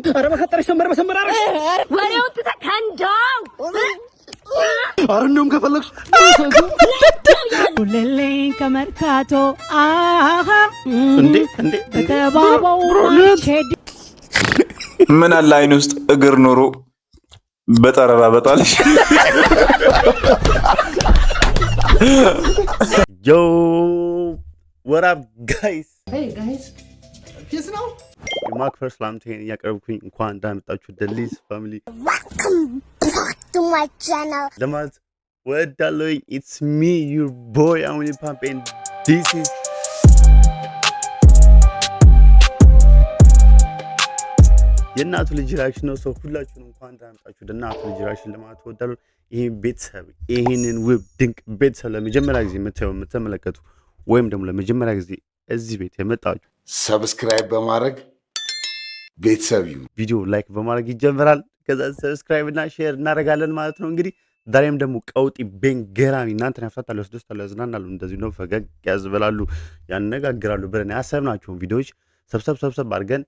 ኧረ በፈጠረሽ ሰንበር አረሽ ወሬውን ትተህ ከንዳው አረንም ከፈለግሽ ሌሌን ከመርካቶ አሃ እንዴ ተባባው ምን አለ አይን ውስጥ እግር ኖሮ በጠረባ በጣለሽ ዮ what up guys hey guys ፒስ ነው ማክፈር ሰላምታዬን ያቀርብኩኝ እንኳን እንዳመጣችሁ ደሊስ ፋሚሊ welcome back to my channel ለማለት ወዳለሁኝ it's me your boy only pump and this is የእናቱ ልጅ ሪአክሽን ነው። ሰው ሁላችሁንም እንኳን እንዳመጣችሁ ለእናቱ ልጅ ሪአክሽን ለማለት ወዳለሁ። ይሄንን ውብ ድንቅ ቤተሰብ ለመጀመሪያ ጊዜ የምትመለከቱ ወይም ደግሞ ለመጀመሪያ ጊዜ እዚህ ቤት የመጣችሁ ሰብስክራይብ በማድረግ ቤተሰብ ይሁን። ቪዲዮ ላይክ በማድረግ ይጀምራል። ከዛ ሰብስክራይብ እና ሼር እናደርጋለን ማለት ነው። እንግዲህ ዛሬም ደግሞ ቀውጢ ቤንገራሚ እናንተን ያፍታታሉ፣ ያስደስታሉ፣ ያዝናናሉ፣ እንደዚህ ነው ፈገግ ያዝበላሉ፣ ያነጋግራሉ ብለን ያሰብናቸውን ቪዲዮዎች ሰብሰብ አድርገን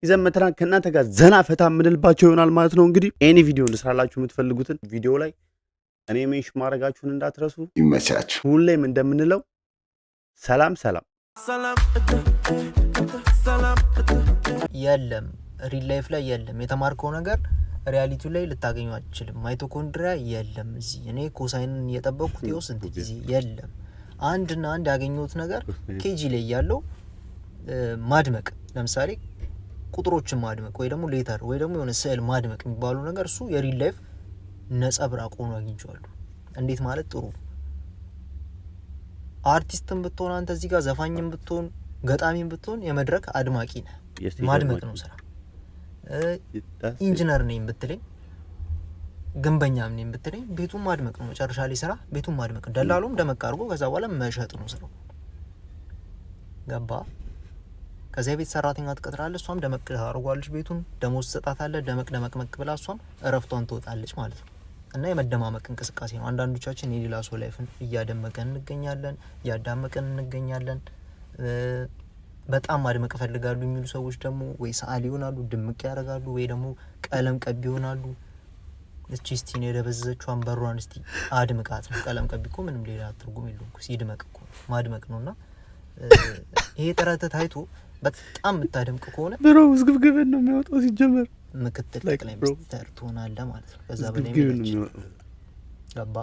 ይዘን መተናል ከእናንተ ጋር ዘና ፈታ የምንልባቸው ይሆናል ማለት ነው። እንግዲህ ኤኒ ቪዲዮ እንድሰራላችሁ የምትፈልጉትን ቪዲዮ ላይ እኔ ሜንሽን ማድረጋችሁን እንዳትረሱ። ይመቻችሁ። ሁሌም እንደምንለው ሰላም የለም ሪል ላይፍ ላይ የለም። የተማርከው ነገር ሪያሊቲው ላይ ልታገኙ አትችልም። ማይቶኮንድሪያ የለም እዚህ። እኔ ኮሳይንን እየጠበቅኩት ይኸው ስንት ጊዜ የለም። አንድ ያገኘሁት ነገር ኬጂ ላይ ያለው ማድመቅ፣ ለምሳሌ ቁጥሮችን ማድመቅ ወይ ደግሞ ሌተር ወይ ደግሞ የሆነ ስዕል ማድመቅ የሚባሉ ነገር እሱ የሪል ላይፍ ነጸብራቅ ሆኖ አግኝቼዋለሁ። እንዴት ማለት ጥሩ አርቲስትም ብትሆን አንተ እዚህ ጋር ዘፋኝም ብትሆን ገጣሚም ብትሆን የመድረክ አድማቂ ነህ። ማድመቅ ነው ስራ። ኢንጂነር ነኝ ብትለኝ ግንበኛም ነኝ ብትለኝ ቤቱን ማድመቅ ነው መጨረሻ ላይ ስራ። ቤቱን ማድመቅ ደላሎም ደመቅ አድርጎ ከዛ በኋላ መሸጥ ነው ስራው። ገባ? ከዛ የቤት ሰራተኛ ትቀጥራለህ፣ እሷም ደመቅ ታደርጓለች ቤቱን፣ ደሞዝ ትሰጣታለህ፣ ደመቅ ብላ እሷም እረፍቷን ትወጣለች ማለት ነው። እና የመደማመቅ እንቅስቃሴ ነው። አንዳንዶቻችን የሌላ ሰው ላይፍን እያደመቀን እንገኛለን፣ እያዳመቀን እንገኛለን። በጣም ማድመቅ ፈልጋሉ የሚሉ ሰዎች ደግሞ ወይ ሰዓሊ ይሆናሉ፣ ድምቅ ያደርጋሉ፣ ወይ ደግሞ ቀለም ቀቢ ይሆናሉ። እስቲ ነው የደበዘዘችዋን በሯን እስቲ አድምቃት ነው። ቀለም ቀቢ እኮ ምንም ሌላ ትርጉም የለውም እኮ ሲድመቅ እኮ ማድመቅ ነውና ይሄ ጥረት ታይቶ በጣም የምታደምቅ ከሆነ ብሮ ዝግብግብን ነው የሚወጣው። ሲጀመር ምክትል ጠቅላይ ሚኒስትር ትሆናለህ ማለት ነው። ከዛ በላይ ገባ?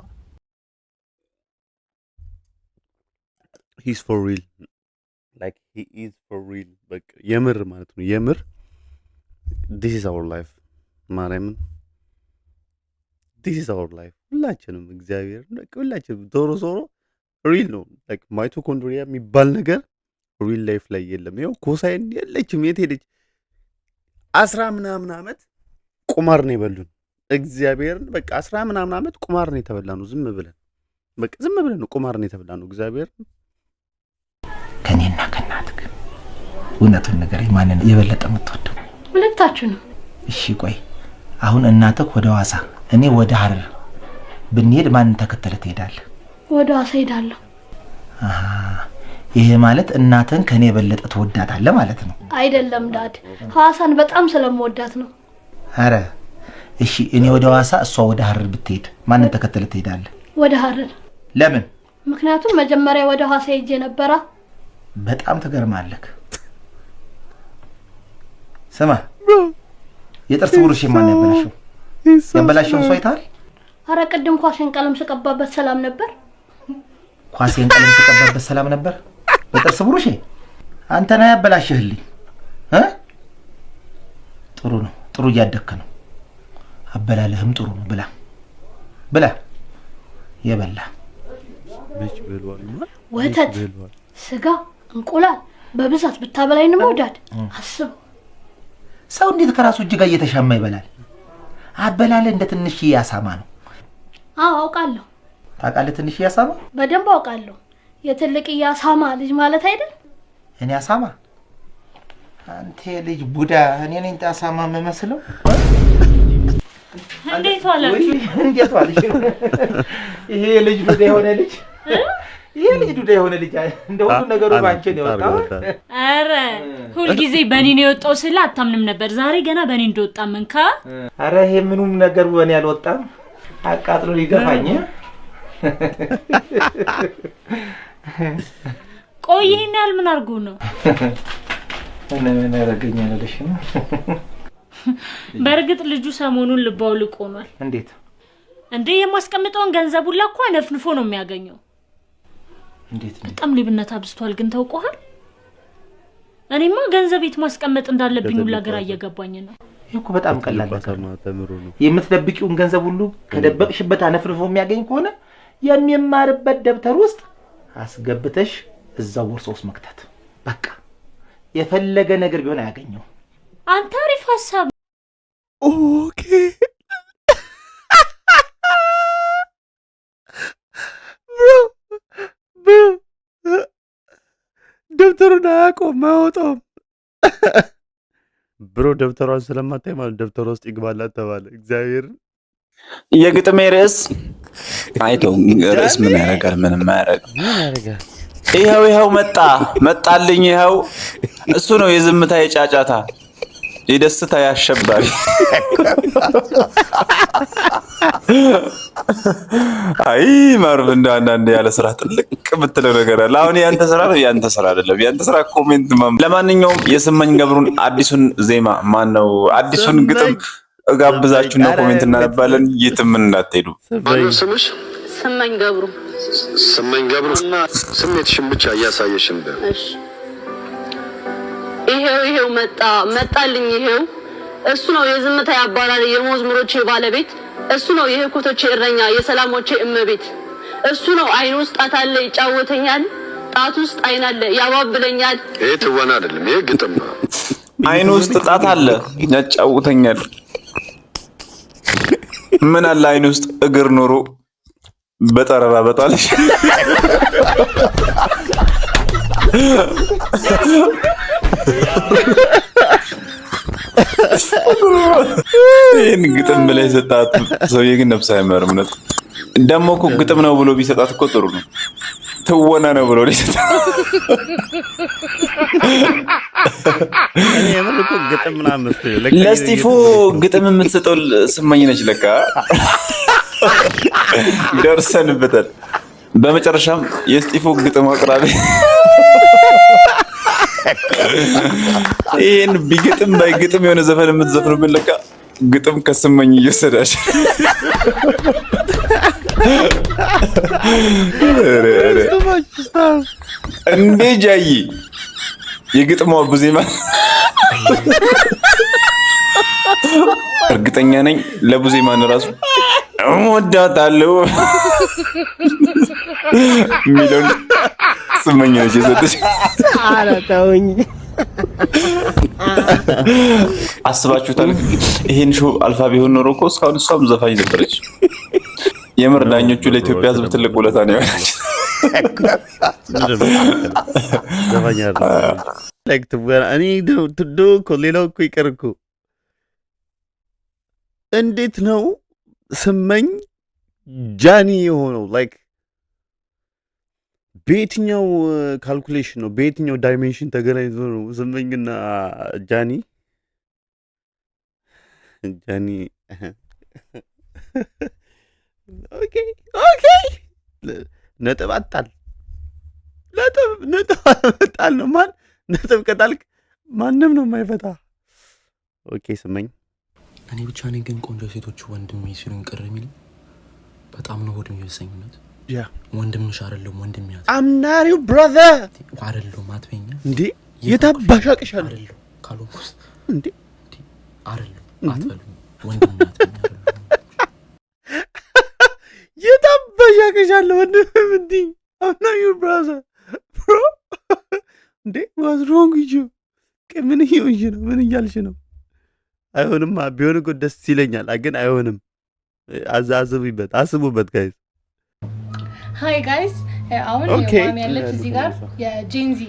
he's for real like he is for real like የምር ማለት ነው። የምር this is our life ማርያምን this is our life ሁላችንም እግዚአብሔር ሁላችንም ዞሮ ሪል ነው። like ማይቶኮንድሪያ የሚባል ነገር ሪል ላይፍ ላይ የለም። ይኸው ኮሳይን የለችም። የት ሄደች? 10 ምናምን ዓመት ቁማር ነው የበሉን። እግዚአብሔርን በቃ 10 ምናምን ዓመት ቁማር ነው የተበላነው። ዝም ብለን ነው ቁማር ነው የተበላነው። እግዚአብሔር ከኔና ከናትክ እውነቱን ነገር ማንን የበለጠ የምትወደው? ሁለታችሁ ነው። እሺ ቆይ አሁን እናትክ ወደ ዋሳ እኔ ወደ ሐረር ብንሄድ ማንን ተከተለ ትሄዳለህ? ወደ ዋሳ ሄዳለሁ። ይሄ ማለት እናትን ከኔ የበለጠ ትወዳታለህ ማለት ነው? አይደለም ዳድ፣ ሐዋሳን በጣም ስለምወዳት ነው። አረ እሺ እኔ ወደ ዋሳ እሷ ወደ ሐረር ብትሄድ ማንን ተከተለ ትሄዳለህ? ወደ ሐረር። ለምን? ምክንያቱም መጀመሪያ ወደ ሐዋሳ ሄጄ ነበራ። በጣም ትገርማለህ። ስማ የጥርስ ብሩሽ ማን ያበላሽው? ያበላሽው ሰው አይታል? አረ ቅድም ኳሴን ቀለም ስቀባበት ሰላም ነበር። ኳሴን ቀለም ስቀባበት ሰላም ነበር? በጥርስ ብሩሽ አንተ ነህ ያበላሽህልኝ። ጥሩ ነው፣ ጥሩ እያደከ ነው። አበላለህም ጥሩ ነው። ብላ የበላ መች በልዋል ማለት ወተት፣ ስጋ፣ እንቁላል በብዛት ብታበላኝ ነው መውዳድ። አስብ ሰው እንዴት ከራሱ እጅ ጋር እየተሻማ ይበላል? አበላለህ እንደ ትንሽ ያሳማ ነው። አዎ አውቃለሁ። ታውቃለህ? ትንሽ ያሳማ በደንብ አውቃለሁ። የትልቅ ያሳማ ልጅ ማለት አይደል? እኔ ያሳማ? አንተ ልጅ ቡዳ፣ እኔ ነኝ ያሳማ የምመስለው? እንዴት ዋለሽ? ይሄ ልጅ ቡዳ የሆነ ልጅ ይሄ ልጅ ዱዳ የሆነ ልጅ እንደ ሁሉ ነገሩ ባንቺ ነው የወጣው። አረ ሁሉ ጊዜ በኔ ነው የወጣው ስለ አታምንም ነበር። ዛሬ ገና በኔ እንደወጣ መንካ። አረ ይሄ ምኑም ነገር በኔ አልወጣም። አቃጥሎ ሊገፋኝ። ቆይ ይሄን ያህል ምን አድርጎ ነው? ምን ያረጋኛል አለሽ ነው? በርግጥ ልጁ ሰሞኑን ልባው ልቆኗል። እንዴት እንዴ? የማስቀምጠውን ገንዘብ ሁላ እኮ ነፍንፎ ነው የሚያገኘው። እንዴት ነው? በጣም ሊብነት አብዝቷል። ግን ታውቀዋል? እኔማ ገንዘብ የት ማስቀመጥ እንዳለብኝ ሁላ ግራ እየገባኝ ነው። ይሄ በጣም ቀላል ነገር ነው። የምትደብቂውን ገንዘብ ሁሉ ከደበቅሽበት አነፍንፎ የሚያገኝ ከሆነ የሚማርበት ደብተር ውስጥ አስገብተሽ እዛው ቦርሳ ውስጥ መክተት። በቃ የፈለገ ነገር ቢሆን አያገኘው። አንተ አሪፍ ሐሳብ። ኦኬ ደብተሩን አያውቀውም አያወጣውም። ብሮ ደብተሯን ስለማታይ ማለት ደብተሯ ውስጥ ይግባላት ተባለ። እግዚአብሔር የግጥሜ ርዕስ አይተው ርዕስ ምን ያደርጋል? ምንም አያደርግም። ይኸው መጣልኝ። ይኸው እሱ ነው የዝምታ የጫጫታ የደስታ ያሸባሪ። አይ ማርቭ እንደ አንዳንዴ ያለ ስራ ጥልቅ የምትለው ነገር አለ። አሁን ያንተ ስራ ነው፣ ያንተ ስራ አይደለም። ያንተ ስራ ኮሜንት ለማንኛውም የስመኝ ገብሩን አዲሱን ዜማ ማነው አዲሱን ግጥም እጋብዛችሁና ኮሜንት እናነባለን። የትም እንዳትሄዱ። ስምሽ ስመኝ ገብሩ። ስመኝ ገብሩና ስሜትሽን ብቻ እያሳየሽን በ እሺ ይሄው መጣልኝ። ይሄው እሱ ነው የዝምታ ያባራሪ የመዝሙሮቼ ባለቤት። እሱ ነው የህኮቶቼ እረኛ የሰላሞቼ እመቤት። እሱ ነው አይኑ ውስጥ ጣት አለ ይጫወተኛል፣ ጣት ውስጥ አይን አለ ያባብለኛል። ይሄ ትወና አይደለም፣ ይሄ ግጥም ነው። አይኑ ውስጥ ጣት አለ ያጫውተኛል። ምን አለ አይኑ ውስጥ እግር ኖሮ በጠረራ በጣለሽ። ይህን ግጥም ብላ የሰጣት ሰውዬ ግን ነፍስ አይማርም። እውነት ደግሞ እኮ ግጥም ነው ብሎ ቢሰጣት እኮ ጥሩ ነው። ትወና ነው ብሎ ሊሰጣት ለስቲፎ ግጥም የምትሰጠው ስመኝ ነች ለካ። ደርሰንበታል። በመጨረሻም የስቲፎ ግጥም አቅራቢ ይሄን ቢግጥም ባይግጥም የሆነ ዘፈን የምትዘፍኑብን ለካ ግጥም ከስመኝ እየወሰዳች እንዴ ጃይ የግጥሟ ቡዜማ እርግጠኛ ነኝ ለቡዜማን ራሱ እወዳታለሁ ሚሊዮን ስመኝ ነች የሰጠች። ኧረ ተውኝ። አስባችሁታል? ይሄን ሾው አልፋ ቢሆን ኖሮ እኮ እስካሁን እሷም ዘፋኝ ነበረች። የምር ዳኞቹ ለኢትዮጵያ ሕዝብ ትልቅ ውለታ ነው ያላቸው። ዘፋኝ አይደለም ላይክ ትወና እኔ ትዶ እኮ ሌላው እኮ ይቀር እኮ እንዴት ነው ስመኝ ጃኒ የሆነው? ላይክ በየትኛው ካልኩሌሽን ነው በየትኛው ዳይሜንሽን ተገናኝቶ ነው ስመኝና ጃኒ ኦኬ ነጥብ አጣል ነው ማን ነጥብ ከጣልክ ማንም ነው የማይፈታ። ኦኬ ስመኝ እኔ ብቻ ነኝ ግን ቆንጆ ሴቶች ወንድሜ ሲሉኝ ቅር የሚል በጣም ነው ሆድ የሚወሰኝነት። ያ ወንድምሽ አይደለም ወንድሜ ያት አምናሪው ብራዘር አይደለም አትበኛ እንዴ የታባሻቅሻል አይደለም ካልሆንኩስ እንዴ አይደለም አትበሉ ወንድሜ አትበኛ የታባሻቅሻል ወንድም እንዴ አምናሪው ብራዘር ብሮ እንዴ what's wrong with you? ምን ይሁንሽ ነው? ምን እያልሽ ነው? አይሆንም። ቢሆን እኮ ደስ ይለኛል፣ ግን አይሆንም። አስቡበት ጋይስ። ሃይ ጋይስ፣ አሁን የማሚ ያለች እዚህ ጋር የጄንዚ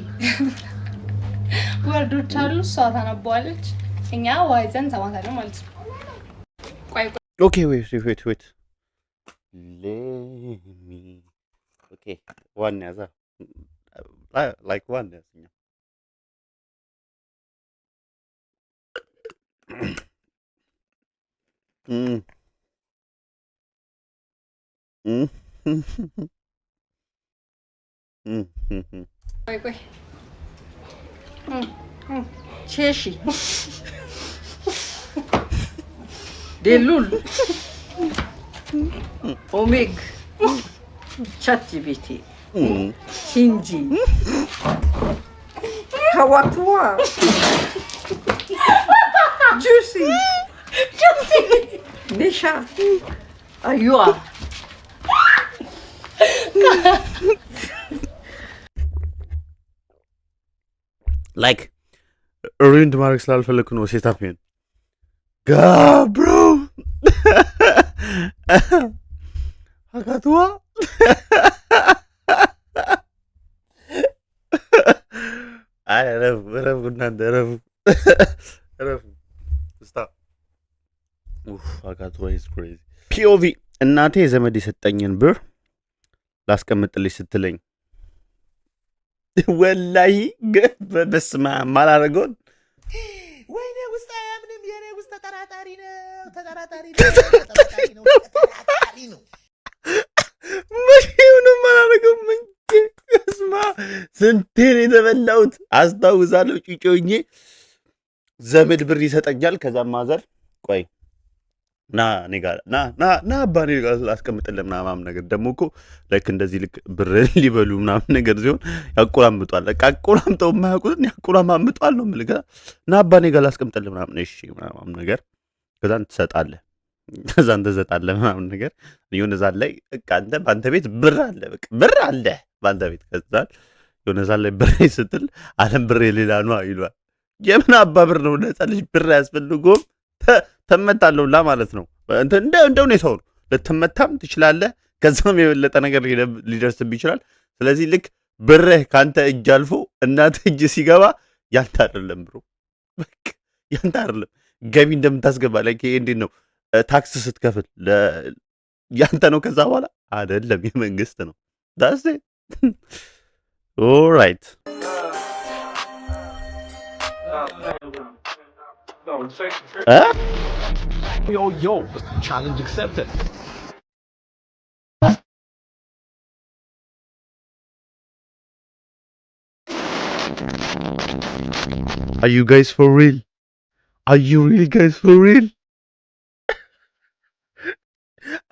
ወርዶች አሉ፣ እሷ ታነባዋለች፣ እኛ ዋይዘን ሰማታለን ማለት ነው። ቆይ ኦኬ ዌት let me Okay, one yaza. Like one yaza. Mm. Mm. ቆይ ቼሺ ዴሉል ኦሜግ ቻትጂፒቲ ሂንጂ ሀዋቱዋ ጁሲ ኔሻ አዩዋ Like ruined ማድረግ ስላልፈለኩ ነው ሴታፕን God bro አካቱዋ አይ ረፍ እናንተ ረፍ stop አካቱዋ is crazy POV እናቴ ዘመድ የሰጠኝን ብር ላስቀምጥልሽ ስትለኝ ወላሂ በስማ ማላረጎን ወይኔ ውስጥ አያምንም የኔ ውስጥ ተጠራጣሪ ነው ምንም ማላረገው ምንጭ ስማ ስንቴን የተበላሁት አስታውሳለሁ ጭጮኜ ዘመድ ብር ይሰጠኛል ከዛ ማዘር ቆይ ና እኔ ጋር ና አባ እኔ ጋር ላስቀምጥልህ ምናምን ነገር ደግሞ እኮ ላይክ እንደዚህ ልክ ብር ሊበሉ ምናምን ነገር ሲሆን ያቆላምጧል። በቃ አቆላምጠው የማያውቁትን ያቆላምጧል ነው የምልህ። ና አባ እኔ ጋር ላስቀምጥልህ ምናምን እሺ ምናምን ነገር ከዛን ትሰጣለህ ምናምን ነገር የሆነ ዛን ላይ በቃ አንተ በአንተ ቤት ብር አለ በቃ ብር አለ በአንተ ቤት ከዛን የሆነ ዛን ላይ ብር ስትል አለም ብር የሌላ ነው ይሏል። የምን አባ ብር ነው ለህፃን ልጅ ብር አያስፈልገውም። ተመታለሁላ ማለት ነው። እንደው ነው ሰው ልትመታም ትችላለህ። ከዛም የበለጠ ነገር ሊደርስብህ ይችላል። ስለዚህ ልክ ብርህ ካንተ እጅ አልፎ እናት እጅ ሲገባ ያንተ አይደለም ብሮ በቃ ያንተ አይደለም። ገቢ እንደምታስገባ ላይክ ይሄ እንዴት ነው ታክስ ስትከፍል ያንተ ነው። ከዛ በኋላ አይደለም የመንግስት ነው። ዳስ ኦልራይት Yo, challenge accepted. Are you guys for real? Are you really guys for real?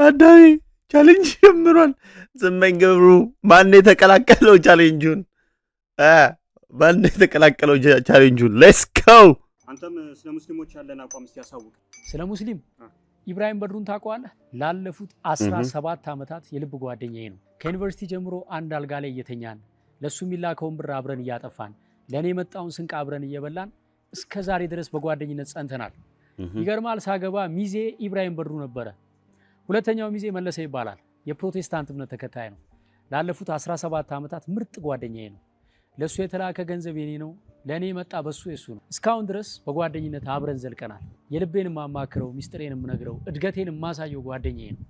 አዳይ ቻሌንጅ ጀምሯል። ዘመን ገብሩ ማን የተቀላቀለው ቻሌንጁን? ማን የተቀላቀለው ቻሌንጁን? ሌትስ ጎ። አንተም ስለ ሙስሊሞች ያለን አቋም እስቲ ያሳውቅ። ስለ ሙስሊም ኢብራሂም በድሩን ታውቀዋለህ? ላለፉት 17 ዓመታት የልብ ጓደኛዬ ነው። ከዩኒቨርሲቲ ጀምሮ አንድ አልጋ ላይ እየተኛን ለሱ የሚላከውን ብር አብረን እያጠፋን ለኔ የመጣውን ስንቅ አብረን እየበላን እስከ ዛሬ ድረስ በጓደኝነት ጸንተናል። ይገርማል። ሳገባ ሚዜ ኢብራሂም በድሩ ነበረ። ሁለተኛው ሚዜ መለሰ ይባላል። የፕሮቴስታንት እምነት ተከታይ ነው። ላለፉት 17 ዓመታት ምርጥ ጓደኛዬ ነው። ለሱ የተላከ ገንዘብ የኔ ነው፣ ለኔ የመጣ በሱ የሱ ነው። እስካሁን ድረስ በጓደኝነት አብረን ዘልቀናል። የልቤን ማማክረው፣ ሚስጥሬን የምነግረው፣ እድገቴን የማሳየው ጓደኛዬ ነው።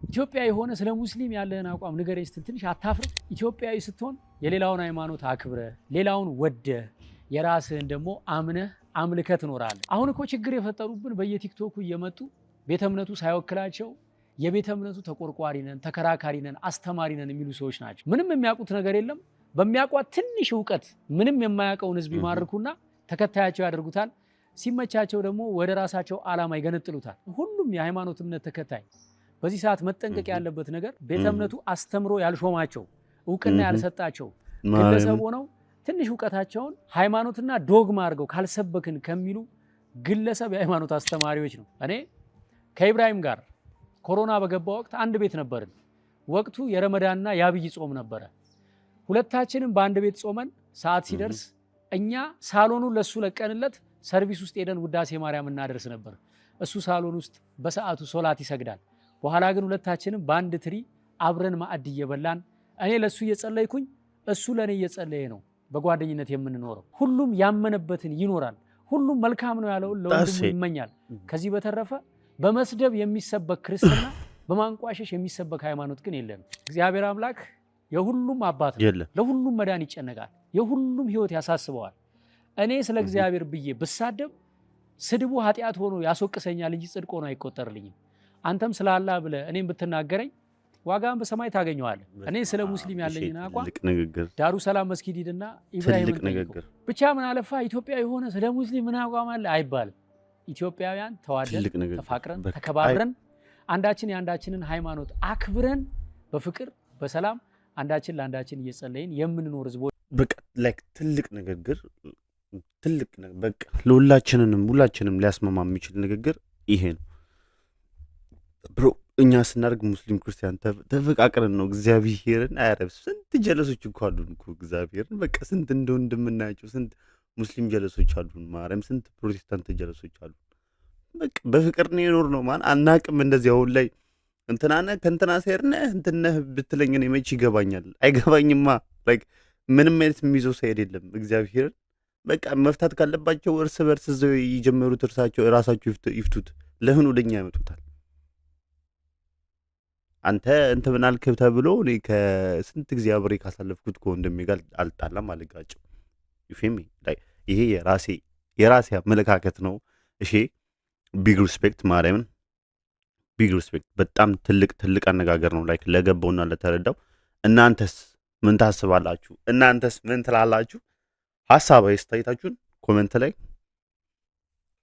ኢትዮጵያዊ ሆነ ስለ ሙስሊም ያለህን አቋም ንገረኝ ስትል ትንሽ አታፍርም? ኢትዮጵያዊ ስትሆን የሌላውን ሃይማኖት አክብረህ ሌላውን ወደህ የራስህን ደግሞ አምነህ አምልከህ ትኖራለህ። አሁን እኮ ችግር የፈጠሩብን በየቲክቶኩ እየመጡ ቤተ እምነቱ ሳይወክላቸው የቤተ እምነቱ ተቆርቋሪ ነን፣ ተከራካሪ ነን፣ አስተማሪ ነን የሚሉ ሰዎች ናቸው። ምንም የሚያውቁት ነገር የለም። በሚያውቋት ትንሽ እውቀት ምንም የማያውቀውን ህዝብ ይማርኩና ተከታያቸው ያደርጉታል። ሲመቻቸው ደግሞ ወደ ራሳቸው ዓላማ ይገነጥሉታል። ሁሉም የሃይማኖት እምነት ተከታይ በዚህ ሰዓት መጠንቀቅ ያለበት ነገር ቤተ እምነቱ አስተምሮ ያልሾማቸው እውቅና ያልሰጣቸው ግለሰብ ሆነው ትንሽ እውቀታቸውን ሃይማኖትና ዶግማ አድርገው ካልሰበክን ከሚሉ ግለሰብ የሃይማኖት አስተማሪዎች ነው። እኔ ከኢብራሂም ጋር ኮሮና በገባ ወቅት አንድ ቤት ነበርን። ወቅቱ የረመዳንና የአብይ ጾም ነበረ። ሁለታችንም በአንድ ቤት ጾመን ሰዓት ሲደርስ እኛ ሳሎኑን ለሱ ለቀንለት ሰርቪስ ውስጥ ሄደን ውዳሴ ማርያም እናደርስ ነበር። እሱ ሳሎን ውስጥ በሰዓቱ ሶላት ይሰግዳል። በኋላ ግን ሁለታችንም በአንድ ትሪ አብረን ማዕድ እየበላን እኔ ለሱ እየጸለይኩኝ እሱ ለኔ እየጸለየ ነው በጓደኝነት የምንኖረው። ሁሉም ያመነበትን ይኖራል። ሁሉም መልካም ነው ያለውን ለወንድሙ ይመኛል። ከዚህ በተረፈ በመስደብ የሚሰበክ ክርስትና፣ በማንቋሸሽ የሚሰበክ ሃይማኖት ግን የለም። እግዚአብሔር አምላክ የሁሉም አባት ነው። ለሁሉም መዳን ይጨነቃል። የሁሉም ህይወት ያሳስበዋል። እኔ ስለ እግዚአብሔር ብዬ ብሳደብ ስድቡ ኃጢአት ሆኖ ያስወቅሰኛል እንጂ ጽድቅ ሆኖ አይቆጠርልኝም። አንተም ስለ አላህ ብለህ እኔም ብትናገረኝ ዋጋን በሰማይ ታገኘዋለህ። እኔ ስለ ሙስሊም ያለኝን አቋም ዳሩ ሰላም መስጊድ ሂድና ኢብራሂምን ጠይቀው። ብቻ ምን አለፋ ኢትዮጵያ የሆነ ስለ ሙስሊም ምን አቋም አለ አይባልም። ኢትዮጵያውያን ተዋደን ተፋቅረን ተከባብረን አንዳችን የአንዳችንን ሃይማኖት አክብረን በፍቅር በሰላም አንዳችን ለአንዳችን እየጸለይን የምንኖር ህዝቦች በቃ ላይክ ትልቅ ንግግር በቃ ሁላችንም ሊያስማማ የሚችል ንግግር ይሄ ነው ብሮ። እኛ ስናደርግ ሙስሊም ክርስቲያን ተፈቃቅረን ነው እግዚአብሔርን አያረብ። ስንት ጀለሶች እኮ አሉን እኮ እግዚአብሔርን በቃ ስንት እንደው እንደምናያቸው ስንት ሙስሊም ጀለሶች አሉን፣ ማርያም ስንት ፕሮቴስታንት ጀለሶች አሉን። በቃ በፍቅር ነው የኖር ነው ማን አናቅም። እንደዚህ አሁን ላይ እንትናነ ከእንትና ሴርነ እንትነህ ብትለኝ እኔ መች ይገባኛል? አይገባኝማ። ላይክ ምንም አይነት የሚይዘው ሳይድ የለም። እግዚአብሔርን በቃ መፍታት ካለባቸው እርስ በርስ እዛው የጀመሩት ራሳቸው ይፍቱት። ለምን ወደኛ ያመጡታል? አንተ እንት ምን አልክ ተብሎ እኔ ከስንት ጊዜ አብሬ ካሳለፍኩት ከወንድሜ ጋር አልጣላም አልጋጭም። ይፈሚ ላይ ይሄ የራሴ አመለካከት ነው። እሺ ቢግ ሪስፔክት ማርያምን ቢግ ሪስፔክት። በጣም ትልቅ አነጋገር ነው ላይክ ለገባውና ለተረዳው። እናንተስ ምን ታስባላችሁ? እናንተስ ምን ትላላችሁ? ሐሳብ አስተያየታችሁን ኮሜንት ላይ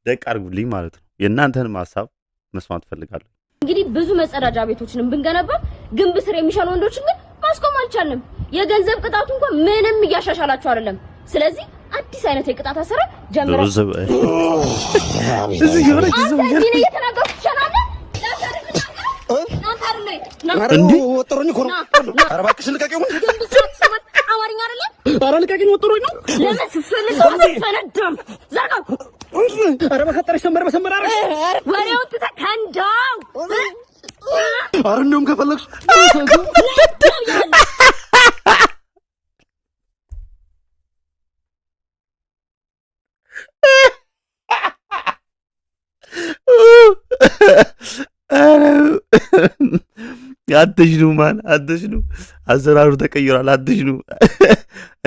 ደቅ አድርጉልኝ ማለት ነው። የእናንተንም ሐሳብ መስማት ፈልጋለሁ። እንግዲህ ብዙ መጸዳጃ ቤቶችንም ብንገነባ ግንብ ስር የሚሻሉ ወንዶችን ግን ማስቆም አልቻልንም። የገንዘብ ቅጣቱ እንኳን ምንም እያሻሻላችሁ አይደለም። ስለዚህ አዲስ አይነት የቅጣት አሰራር ጀምረን እዚህ ይወረጅ ዘው ይሄ እየተናገርኩ ይችላል። እንዴ ወጥሮኝ እኮ ነው። ኧረ እባክሽ ልቀቂው። አማርኛ አይደለም። ኧረ ልቀቂኝ ወጥሮኝ ነው። ለምን ስፈልገው ፈነዳም ዘርጋው። ኧረ በፈጠረሽ ሰንበር አረሽ ወሬውን ትተህ ከንዳው። ኧረ እንደውም ከፈለግሽ አትሽኑ ማን አትሽኑ። አሰራሩ ተቀይሯል። አትሽኑ።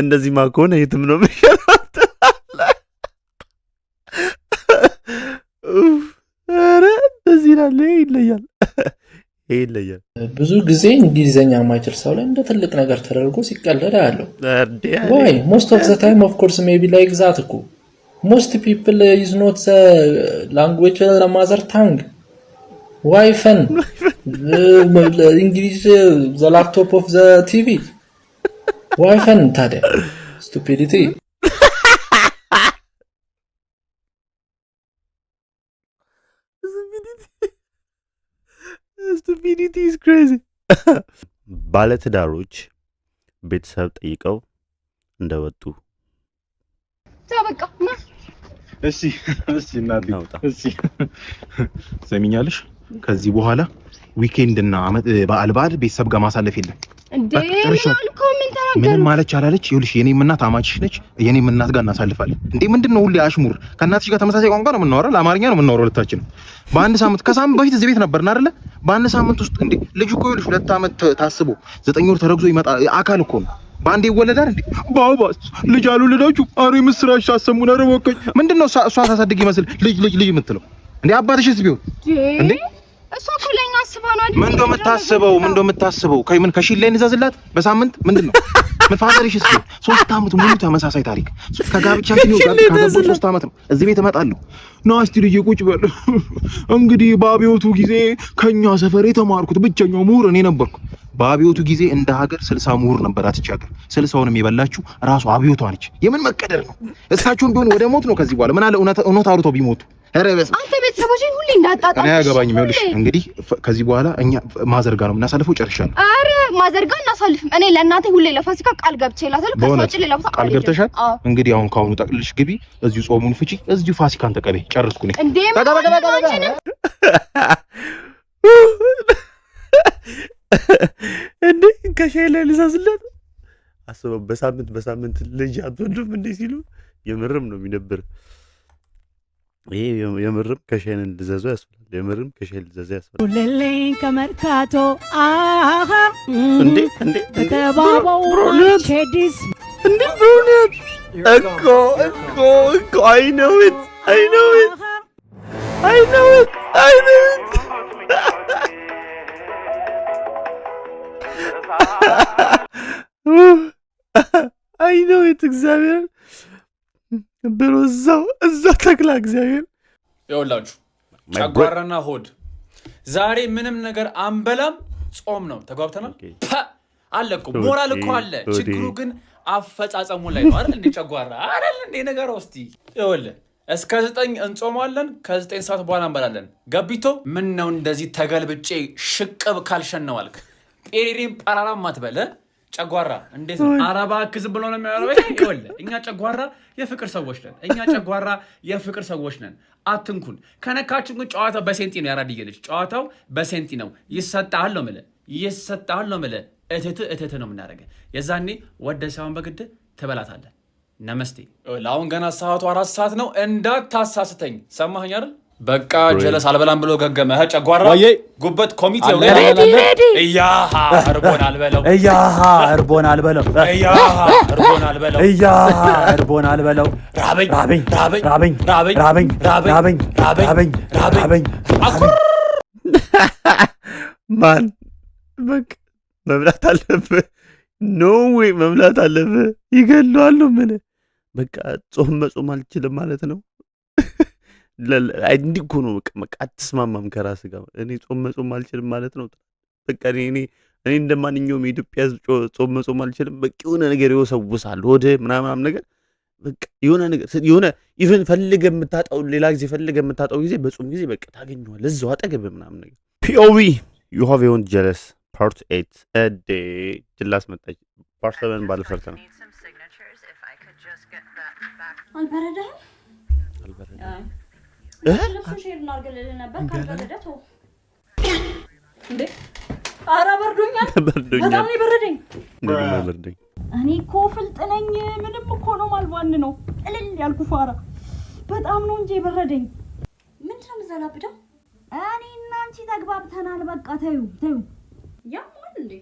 እንደዚህማ ከሆነ የትም ነው የሚሻለው። ኧረ እንደዚህ ይላል። ይለያል። ብዙ ጊዜ እንግሊዘኛ የማይችል ሰው ላይ እንደ ትልቅ ነገር ተደርጎ ሲቀለድ አያለው። ዋይ ሞስት ኦፍ ዘ ታይም ኦፍ ኮርስ ሜቢ ላይክ ዛት እኮ ሞስት ፒፕል ኢዝ ኖት ዘ ላንጉዌጅ ለማዘር ታንግ ዋይ ፈን እንግሊዝ ዘ ላፕቶፕ ኦፍ ዘ ቲቪ ዋይ ፈን ታዲያ ስቱፒዲቲ stupidity is crazy. ባለትዳሮች ቤተሰብ ጠይቀው እንደወጡ ታበቃ እሺ እናቴ እሺ ሰሚኛለሽ። ከዚህ በኋላ ዊኬንድ እና በዓል ቤተሰብ ጋር ማሳለፍ የለም። እንዴ ምን ማለት አላለች? ይኸውልሽ የኔም እናት አማችሽ ነች። የኔም እናት ጋር እናሳልፋለን። እንዴ ምንድነው ሁሌ አሽሙር? ከእናትሽ ጋር ተመሳሳይ ቋንቋ ነው የምናወራው። ለአማርኛ ነው የምናወራው ሁለታችንም። በአንድ ሳምንት ከሳምንት በፊት እዚህ ቤት ነበርና አይደለ? በአንድ ሳምንት ውስጥ እንዴ ልጅ እኮ ይኸውልሽ 2 ዓመት ታስቦ 9 ወር ተረግዞ ይመጣ አካል እኮ ነው። ባንዴ ይወለዳል እንዴ? ባባስ ልጅ አልወለዳችሁ? አሬ ምስራች አሰሙን። አረ ወከኝ ምንድነው እሷ ታሳድግ ይመስል ልጅ የምትለው እንዴ? አባትሽስ ቢሆን እንዴ እሷ እኮ ለኛ አስባ ነው አይደል? ምን እንደምታስበው ከምን ከሺል ላይ እንዛዝላት በሳምንት ምንድነው? ምን ፋዘርሽስ ቢሆን 3 ዓመት ሙሉ ተመሳሳይ ታሪክ ከጋብቻችን ይወጣ ካገቡ 3 ዓመት ነው። እዚህ ቤት እመጣለሁ ነው እስቲ ልጅ ቁጭ በል። እንግዲህ በአብዮቱ ጊዜ ከኛ ሰፈር የተማርኩት ብቸኛው ምሁር እኔ ነበርኩ። በአብዮቱ ጊዜ እንደ ሀገር 60 ምሁር ነበር። አትቻገር 60ውንም የበላችሁ ራሱ አብዮቷ ነች። የምን መቀደር ነው? እሳቸውም ቢሆን ወደ ሞት ነው ከዚህ በኋላ ምን አለ እውነት አውርተው ቢሞቱ። አረበስ አንተ ቤተሰቦችን ሁሌ እንዳጣጣም እኔ አያገባኝም። ይኸውልሽ እንግዲህ ከዚህ በኋላ እኛ ማዘርጋ ነው የምናሳልፈው። ጨርሻለሁ። አረ ማዘርጋ እናሳልፍም። እኔ ለእናቴ ሁሌ ለፋሲካ ቃል ገብቼላታለሁ። ከሷ ውጪ ሌላ ቦታ ቃል ገብተሻል? እንግዲህ አሁን ካሁኑ ጠቅልልሽ ግቢ፣ እዚሁ ጾሙን ፍጪ፣ እዚሁ ፋሲካን ተቀበይ። ጨርስኩ ነኝ እንዴ እንዴ ከሻይ ላይ ልሳስላት አስበው። በሳምንት ልጅ አትወልዱም እንዴ ሲሉ የምርም ነው የሚነብር። ይሄ የምርም ከሸን ልዘዞ ያስፈልጋል። የምርም ከሸን ልዘዞ ያስፈልጋል። ሁሌኝ ከመርካቶ አሃ እንዴ ተባባው ቼዲስ እንዴ ብሩኔት እኮ I know it እግዚአብሔር ብሎ እዛው ተክላ እግዚአብሔር ይኸውላችሁ ጨጓራና ሆድ ዛሬ ምንም ነገር አንበላም፣ ጾም ነው። ተጓብተናል። አለ እኮ ሞራል እኮ አለ። ችግሩ ግን አፈጻጸሙ ላይ ነው አይደል? እንደ ጨጓራ አይደል? እንደ ነገር ውስጥ ይኸውልህ እስከ 9 እንጾማለን፣ ከ9 ሰዓት በኋላ እንበላለን። ገቢቶ ምን ነው እንደዚህ ተገልብጬ ሽቅብ ካልሸነው አልክ? ጴሪሪም ጳራራም አትበለ ጨጓራ እንዴት ነው? አረባ ክዝ ብሎ ነው የሚያወራው። ይኸውልህ እኛ ጨጓራ የፍቅር ሰዎች ነን። አትንኩን። ከነካችን ግን ጨዋታው በሴንቲ ነው። ያራድዬ ልጅ ጨዋታው በሴንቲ ነው። ይሰጣል ነው የምልህ እትት ነው የምናደርገው። የዛኔ ወደ ሳይሆን በግድ ትበላታለህ። ነመስቴ። አሁን ገና ሰዓቱ 4 ሰዓት ነው። እንዳታሳስተኝ። ሰማኸኝ አይደል? በቃ ጀለስ አልበላም ብሎ ገገመ። ጨጓራ ጉበት ኮሚቴው እያሃ እርቦን አልበለው ራበኝ ማን በቃ መብላት አለብህ። ኖ ዌይ መብላት አለብህ። ይገለዋሉ። ምን በቃ ጾም መጾም አልችልም ማለት ነው። እንዲህ እኮ ነው። በቃ አትስማማም ከራስህ ጋር። እኔ ጾም መጾም አልችልም ማለት ነው። በቃ እኔ እንደማንኛውም የኢትዮጵያ ሕዝብ ጾም መጾም አልችልም። በቃ የሆነ ነገር ይወሰውሳል ወደ ምናምን ነገር በቃ የሆነ ነገር ኢቭን ፈልገህ የምታጣው ሌላ ጊዜ ፈልገህ የምታጣው ጊዜ በጾም ጊዜ በቃ ታገኘዋለህ እዛው አጠገብህ ምናምን ነገር። ፒኦቪ ዩ ሃቭ ዮን ጀለስ ፓርት 8 እዴ ጅላስ መጣች። ፓርት 7 ባለፈው ሰርተናል። አልበረደህም? ልብሱን ሼር እናድርግልህ ነበር። ካልበረደህ እንዴ? ኧረ በርዶኛል። በጣም ነው የበረደኝ። እኔ እኮ ፍልጥ ነኝ። ምንም እኮ ነው ማልባን ነው ቅልል ያልኩ ፋራ። በጣም ነው እንጂ የበረደኝ። ምንድን ነው የምዘላብደው? እኔ እና አንቺ ተግባብተናል። በቃ ተዩ ያማል እንዴ?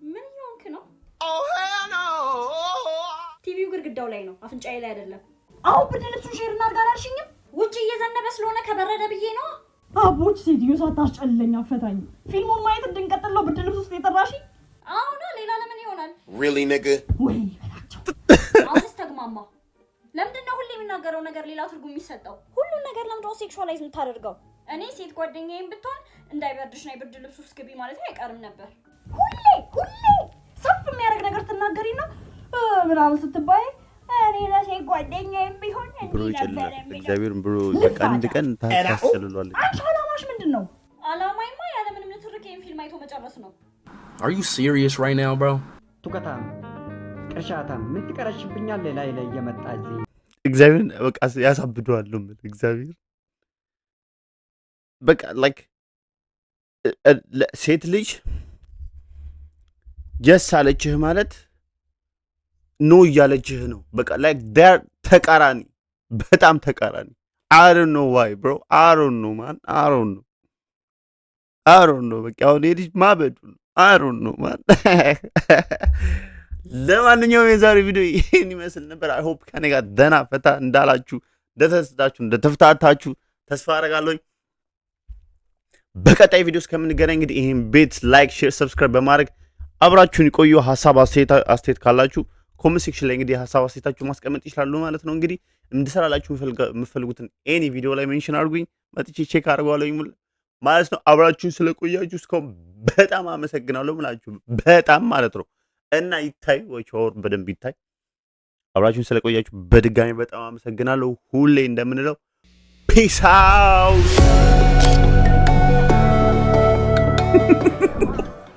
ምን ይሆንክ ነው? ቲቪው ግድግዳው ላይ ነው፣ አፍንጫዬ ላይ አይደለም። አሁን ብርድ ልብሱን ሼር እናድርግ አላልሽኝም? ውጭ እየዘነበ ስለሆነ ከበረደ ብዬ ነው። አቦች ሴትዮ ሳታስጨልለኝ አፈታኝ። ፊልሙን ማየት እንድንቀጥል ነው ብርድ ልብስ ውስጥ የጠራሽኝ? አሁን ሌላ ለምን ይሆናል? Really nigga? ወይ በላቸው። አሁንስ ተግማማ። ለምንድን ነው ሁሌ የሚናገረው ነገር ሌላ ትርጉም የሚሰጠው? ሁሉን ነገር ለምንድነው ሴክሹዋላይዝ የምታደርገው? እኔ ሴት ጓደኛዬም ብትሆን እንዳይበርድሽ ነው የብርድ ልብስ ውስጥ ግቢ ማለት አይቀርም ነበር። ሁሌ ሰፍ የሚያደርግ ነገር ትናገሪና ምናምን ስትባይ እኔ ለሴት ጓደኛዬም ቢሆን ብሮ ይጨልላል። እግዚአብሔር ብሮ በቃ አንድ ቀን ታስጨልሏለች። አንቺ አላማሽ ምንድን ነው? አላማይማ ያለምንም ንትርክ ይሄን ፊልም አይቶ መጨረስ ነው። Are you serious right now, bro? ቱከታም ቅርሻታም ምን ትቀረሽብኛለህ? ላይ እየመጣ እዚህ እግዚአብሔር በቃ ያሳብደዋል ነው የምልህ። እግዚአብሔር በቃ ላይክ ሴት ልጅ ጀስ አለችህ ማለት ኖ እያለችህ ነው። በቃ ላይክ ዴር ተቃራኒ፣ በጣም ተቃራኒ። I don't know why bro, I don't know man, I don't know በቃ አሁን ልጅ ማበዱ ነው። I don't know man። ለማንኛውም የዛሬ ቪዲዮ ይሄን ይመስል ነበር። I hope ከኔ ጋር ደህና ፈታ እንዳላችሁ፣ እንደተሰጣችሁ፣ እንደተፍታታችሁ ተስፋ አደርጋለሁ። በቀጣይ ቪዲዮ እስከምንገናኝ እንግዲህ ይሄን ቤት ላይክ፣ ሼር፣ ሰብስክራይብ በማድረግ አብራችሁን ይቆዩ። ሐሳብ አስተያየት ካላችሁ ኮሜንት ሴክሽን ላይ እንግዲህ ሐሳብ አስተያየታችሁ ማስቀመጥ ይችላሉ ማለት ነው። እንግዲህ እንድሰራላችሁ የምፈልጉትን ኤኒ ቪዲዮ ላይ ሜንሽን አድርጉኝ፣ መጥቼ ቼክ አድርገዋለሁ ማለት ነው። አብራችሁን ስለቆያችሁ እስካሁን በጣም አመሰግናለሁ ምላችሁ በጣም ማለት ነው። እና ይታይ ወር በደንብ ይታይ። አብራችሁን ስለቆያችሁ በድጋሚ በጣም አመሰግናለሁ። ሁሌ እንደምንለው ፒስ አውት